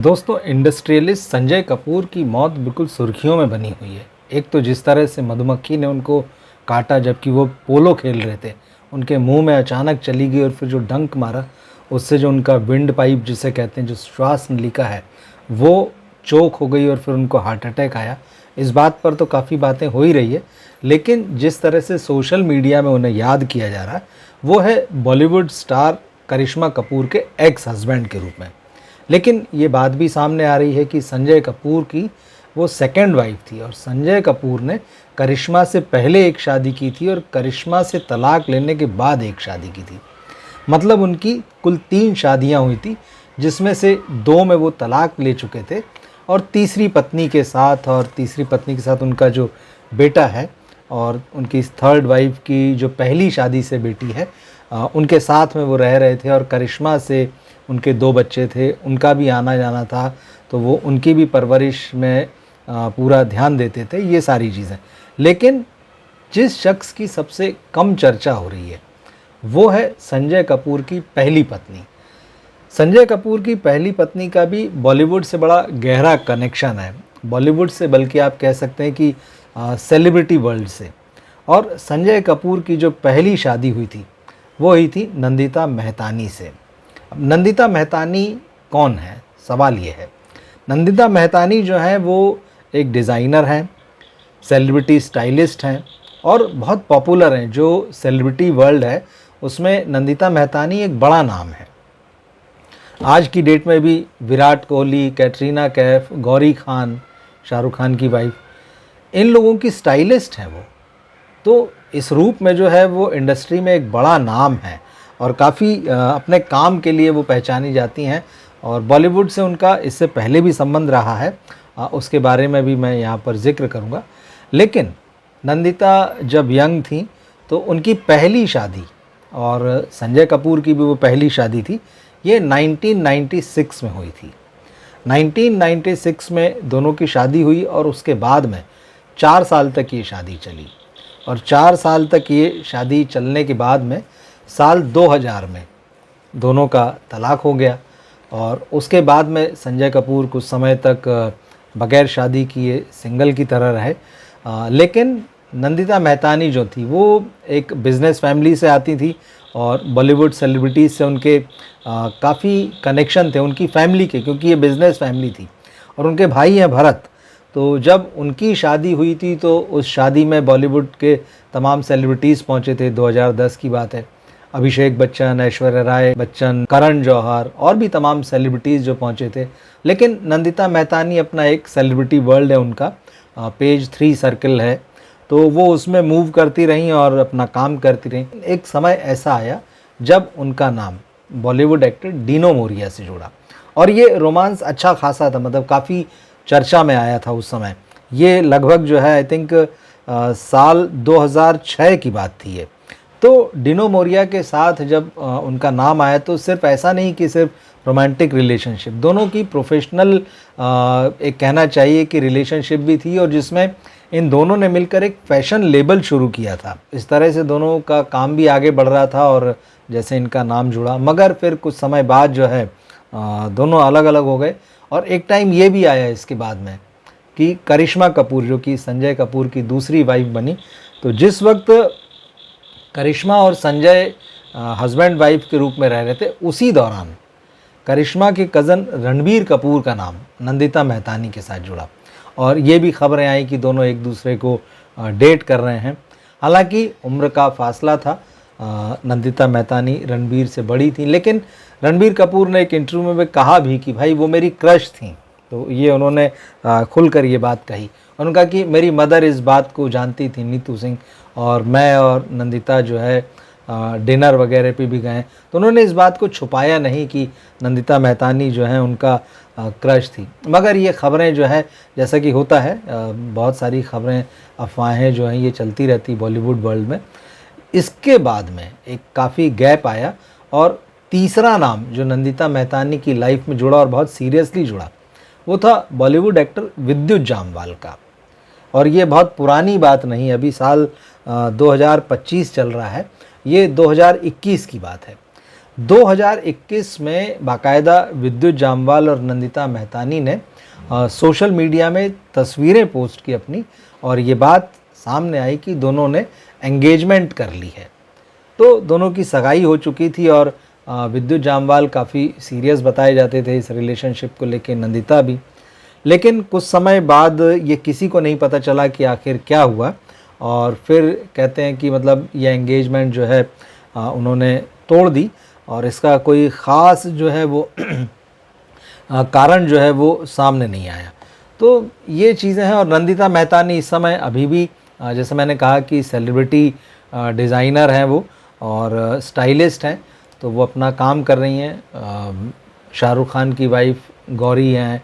दोस्तों, इंडस्ट्रियलिस्ट संजय कपूर की मौत बिल्कुल सुर्खियों में बनी हुई है। एक तो जिस तरह से मधुमक्खी ने उनको काटा जबकि वो पोलो खेल रहे थे, उनके मुंह में अचानक चली गई और फिर जो डंक मारा उससे जो उनका विंड पाइप जिसे कहते हैं, जो श्वास नलिका है, वो चोक हो गई और फिर उनको हार्ट अटैक आया। इस बात पर तो काफ़ी बातें हो ही रही है, लेकिन जिस तरह से सोशल मीडिया में उन्हें याद किया जा रहा है वो है बॉलीवुड स्टार करिश्मा कपूर के एक्स हस्बैंड के रूप में। लेकिन ये बात भी सामने आ रही है कि संजय कपूर की वो सेकंड वाइफ थी और संजय कपूर ने करिश्मा से पहले एक शादी की थी और करिश्मा से तलाक लेने के बाद एक शादी की थी। मतलब उनकी कुल 3 शादियां हुई थी, जिसमें से 2 में वो तलाक ले चुके थे और तीसरी पत्नी के साथ उनका जो बेटा है और उनकी थर्ड वाइफ की जो पहली शादी से बेटी है, उनके साथ में वो रह रहे थे और करिश्मा से उनके 2 बच्चे थे, उनका भी आना जाना था, तो वो उनकी भी परवरिश में पूरा ध्यान देते थे, ये सारी चीज़ें। लेकिन जिस शख्स की सबसे कम चर्चा हो रही है वो है संजय कपूर की पहली पत्नी। संजय कपूर की पहली पत्नी का भी बॉलीवुड से बड़ा गहरा कनेक्शन है, बॉलीवुड से बल्कि आप कह सकते हैं कि सेलिब्रिटी वर्ल्ड से। और संजय कपूर की जो पहली शादी हुई थी वो हुई थी नंदिता मेहतानी से। अब नंदिता मेहतानी कौन है, सवाल ये है। नंदिता मेहतानी जो है वो एक डिज़ाइनर हैं, सेलिब्रिटी स्टाइलिस्ट हैं और बहुत पॉपुलर हैं। जो सेलिब्रिटी वर्ल्ड है उसमें नंदिता मेहतानी एक बड़ा नाम है। आज की डेट में भी विराट कोहली, कैटरीना कैफ, गौरी खान, शाहरुख खान की वाइफ, इन लोगों की स्टाइलिस्ट हैं वो। तो इस रूप में जो है वो इंडस्ट्री में एक बड़ा नाम है और काफ़ी अपने काम के लिए वो पहचानी जाती हैं और बॉलीवुड से उनका इससे पहले भी संबंध रहा है, उसके बारे में भी मैं यहाँ पर जिक्र करूँगा। लेकिन नंदिता जब यंग थी तो उनकी पहली शादी, और संजय कपूर की भी वो पहली शादी थी, ये 1996 में हुई थी। 1996 में दोनों की शादी हुई और उसके बाद में 4 साल तक ये शादी चली और 4 साल तक ये शादी चलने के बाद में साल 2000 में दोनों का तलाक हो गया और उसके बाद में संजय कपूर कुछ समय तक बगैर शादी किए सिंगल की तरह रहे। लेकिन नंदिता मेहतानी जो थी वो एक बिज़नेस फैमिली से आती थी और बॉलीवुड सेलिब्रिटीज़ से उनके काफ़ी कनेक्शन थे उनकी फैमिली के, क्योंकि ये बिज़नेस फैमिली थी और उनके भाई हैं भरत। तो जब उनकी शादी हुई थी तो उस शादी में बॉलीवुड के तमाम सेलिब्रिटीज़ पहुंचे थे। 2010 की बात है। अभिषेक बच्चन, ऐश्वर्या राय बच्चन, करण जौहर और भी तमाम सेलिब्रिटीज़ जो पहुंचे थे। लेकिन नंदिता मेहतानी अपना एक सेलिब्रिटी वर्ल्ड है उनका, पेज 3 सर्कल है, तो वो उसमें मूव करती रहीं और अपना काम करती रहीं। एक समय ऐसा आया जब उनका नाम बॉलीवुड एक्टर डिनो मोरिया से जुड़ा और ये रोमांस अच्छा खासा था, मतलब काफ़ी चर्चा में आया था उस समय। ये लगभग जो है आई थिंक साल 2006 की बात थी ये। तो डिनो मोरिया के साथ जब उनका नाम आया तो सिर्फ ऐसा नहीं कि सिर्फ रोमांटिक रिलेशनशिप, दोनों की प्रोफेशनल एक कहना चाहिए कि रिलेशनशिप भी थी और जिसमें इन दोनों ने मिलकर एक फैशन लेबल शुरू किया था। इस तरह से दोनों का काम भी आगे बढ़ रहा था और जैसे इनका नाम जुड़ा, मगर फिर कुछ समय बाद जो है दोनों अलग अलग हो गए। और एक टाइम ये भी आया इसके बाद में कि करिश्मा कपूर जो कि संजय कपूर की दूसरी वाइफ बनी, तो जिस वक्त करिश्मा और संजय हस्बैंड वाइफ के रूप में रह रहे थे, उसी दौरान करिश्मा के कज़न रणबीर कपूर का नाम नंदिता मेहतानी के साथ जुड़ा और ये भी खबरें आई कि दोनों एक दूसरे को डेट कर रहे हैं। हालांकि उम्र का फासला था, नंदिता मेहतानी रणबीर से बड़ी थी, लेकिन रणबीर कपूर ने एक इंटरव्यू में कहा भी कि भाई वो मेरी क्रश थी। तो ये उन्होंने खुलकर ये बात कही। उन्होंने कहा कि मेरी मदर इस बात को जानती थी, नीतू सिंह, और मैं और नंदिता जो है डिनर वगैरह पे भी गए, तो उन्होंने इस बात को छुपाया नहीं कि नंदिता मेहतानी जो है उनका क्रश थी। मगर ये खबरें जो है, जैसा कि होता है बहुत सारी खबरें, अफवाहें जो हैं ये चलती रहती बॉलीवुड वर्ल्ड में। इसके बाद में एक काफ़ी गैप आया और तीसरा नाम जो नंदिता मेहतानी की लाइफ में जुड़ा और बहुत सीरियसली जुड़ा, वो था बॉलीवुड एक्टर विद्युत जामवाल का। और ये बहुत पुरानी बात नहीं, अभी साल 2025 चल रहा है, ये 2021 की बात है। 2021 में बाकायदा विद्युत जामवाल और नंदिता मेहतानी ने सोशल मीडिया में तस्वीरें पोस्ट की अपनी, और ये बात सामने आई कि दोनों ने एंगेजमेंट कर ली है। तो दोनों की सगाई हो चुकी थी और विद्युत जामवाल काफ़ी सीरियस बताए जाते थे इस रिलेशनशिप को लेके, नंदिता भी। लेकिन कुछ समय बाद ये किसी को नहीं पता चला कि आखिर क्या हुआ, और फिर कहते हैं कि मतलब ये एंगेजमेंट जो है उन्होंने तोड़ दी, और इसका कोई ख़ास जो है वो कारण जो है वो सामने नहीं आया। तो ये चीज़ें हैं। और नंदिता मेहतानी इस समय अभी भी जैसे मैंने कहा कि सेलिब्रिटी डिज़ाइनर हैं वो, और स्टाइलिस्ट हैं, तो वो अपना काम कर रही हैं। शाहरुख खान की वाइफ गौरी हैं,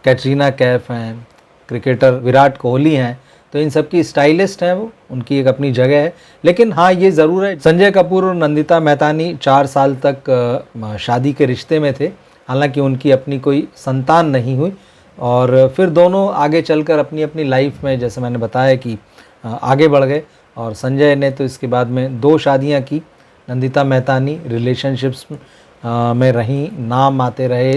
कैटरीना कैफ हैं, क्रिकेटर विराट कोहली हैं, तो इन सब की स्टाइलिस्ट हैं वो, उनकी एक अपनी जगह है। लेकिन हाँ, ये ज़रूर है, संजय कपूर और नंदिता मेहतानी 4 साल तक शादी के रिश्ते में थे, हालांकि उनकी अपनी कोई संतान नहीं हुई। और फिर दोनों आगे चलकर अपनी अपनी लाइफ में, जैसे मैंने बताया कि आगे बढ़ गए। और संजय ने तो इसके बाद में 2 शादियां की। नंदिता मेहतानी रिलेशनशिप्स में रहीं, नाम आते रहे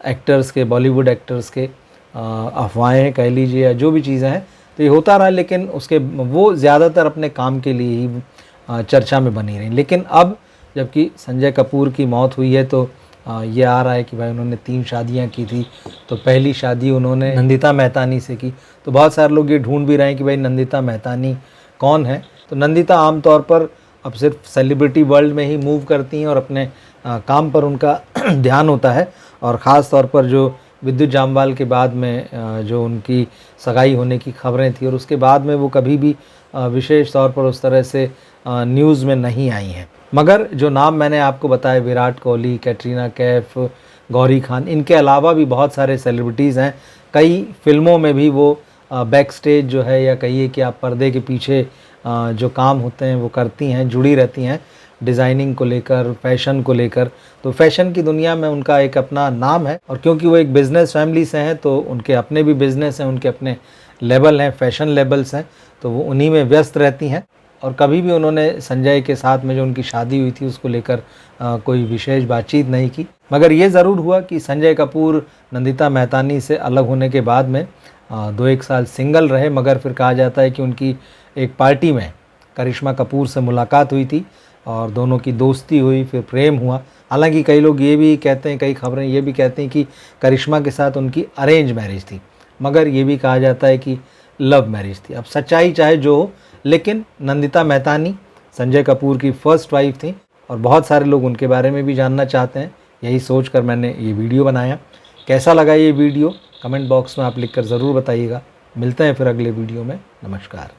एक्टर्स के, बॉलीवुड एक्टर्स के, अफवाहें कह लीजिए या जो भी चीज़ें हैं, तो ये होता रहा। लेकिन उसके वो ज़्यादातर अपने काम के लिए ही चर्चा में बनी रही। लेकिन अब जबकि संजय कपूर की मौत हुई है, तो ये आ रहा है कि भाई उन्होंने 3 शादियां की थी, तो पहली शादी उन्होंने नंदिता मेहतानी से की। तो बहुत सारे लोग ये ढूंढ भी रहे हैं कि भाई नंदिता मेहतानी कौन है। तो नंदिता आमतौर पर अब सिर्फ सेलिब्रिटी वर्ल्ड में ही मूव करती हैं, और अपने काम पर उनका ध्यान होता है। और ख़ास तौर पर जो विद्युत जामवाल के बाद में जो उनकी सगाई होने की खबरें थी, और उसके बाद में वो कभी भी विशेष तौर पर उस तरह से न्यूज़ में नहीं आई हैं। मगर जो नाम मैंने आपको बताया, विराट कोहली, कैटरीना कैफ, गौरी खान, इनके अलावा भी बहुत सारे सेलिब्रिटीज़ हैं। कई फिल्मों में भी वो बैक स्टेज जो है, या कहिए कि आप पर्दे के पीछे जो काम होते हैं वो करती हैं, जुड़ी रहती हैं डिज़ाइनिंग को लेकर, फैशन को लेकर। तो फैशन की दुनिया में उनका एक अपना नाम है, और क्योंकि वो एक बिज़नेस फैमिली से हैं, तो उनके अपने भी बिज़नेस हैं, उनके अपने लेबल हैं, फैशन लेबल्स हैं, तो वो उन्हीं में व्यस्त रहती हैं। और कभी भी उन्होंने संजय के साथ में जो उनकी शादी हुई थी उसको लेकर कोई विशेष बातचीत नहीं की। मगर ये ज़रूर हुआ कि संजय कपूर नंदिता मेहतानी से अलग होने के बाद में 2-1 साल सिंगल रहे। मगर फिर कहा जाता है कि उनकी एक पार्टी में करिश्मा कपूर से मुलाकात हुई थी, और दोनों की दोस्ती हुई, फिर प्रेम हुआ। हालांकि कई लोग ये भी कहते हैं, कई खबरें ये भी कहती हैं कि करिश्मा के साथ उनकी अरेंज मैरिज थी, मगर ये भी कहा जाता है कि लव मैरिज थी। अब सच्चाई चाहे जो हो, लेकिन नंदिता मेहतानी संजय कपूर की फर्स्ट वाइफ थी, और बहुत सारे लोग उनके बारे में भी जानना चाहते हैं। यही सोचकर मैंने ये वीडियो बनाया। कैसा लगा ये वीडियो, कमेंट बॉक्स में आप लिखकर ज़रूर बताइएगा। मिलते हैं फिर अगले वीडियो में। नमस्कार।